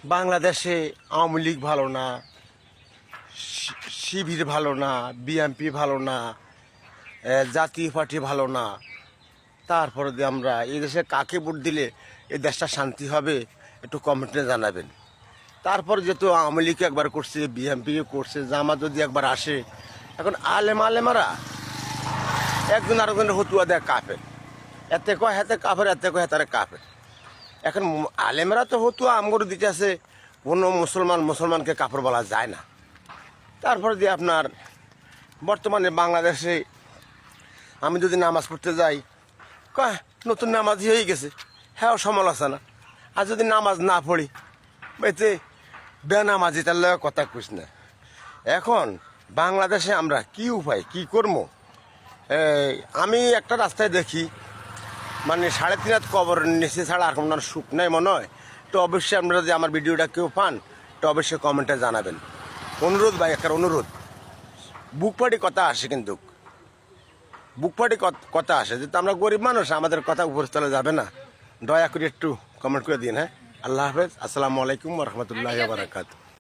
বাংলাদেশে আওয়ামী লীগ ভালো না, শিবির ভালো না, বিএনপি ভালো না, জাতীয় পার্টি ভালো না। তারপরে দিয়ে আমরা এই দেশে কাকে ভোট দিলে এই দেশটা শান্তি হবে একটু কমেন্টে জানাবেন। তারপর যেহেতু আওয়ামী লীগ একবার করছে, বিএনপি করছে, জামাত যদি একবার আসে, এখন আলেমারা একজন আরেকজনের হতুয়া দেয় কাফের, এতে কয় হাতে কাফের, এতে কয় হাতারে কাফের। এখন আলেমেরা তো হতুয়া আমগর দিতে আছে, কোনো মুসলমানকে কাপড় বলা যায় না। তারপরে দিয়ে আপনার বর্তমানে বাংলাদেশে আমি যদি নামাজ পড়তে যাই, কয় নতুন নামাজ হয়ে গেছে, হ্যাঁ সমালোচনা। আর যদি নামাজ না পড়ি, এতে বেনামাজি, তার লগে কথা কুছ না। এখন বাংলাদেশে আমরা কি উপায় কি করবো? আমি একটা রাস্তায় দেখি, মানে 3.5 হাত কবর নিচে ছাড়া আর কোনো সুখ নেই মনে হয়। তো অবশ্যই আপনারা যদি আমার ভিডিওটা কেউ পান, তো অবশ্যই কমেন্টে জানাবেন। অনুরোধ ভাই, একটা অনুরোধ। বুক ফাটি কথা আসে, কিন্তু বুক ফাটি কথা আসে, যেহেতু আমরা গরিব মানুষ, আমাদের কথা উপরস্থলে যাবে না। দয়া করে একটু কমেন্ট করে দিন। হ্যাঁ, আল্লাহ হাফেজ, আসসালামু আলাইকুম রহমতুল্লাহ বারাকাতুহু।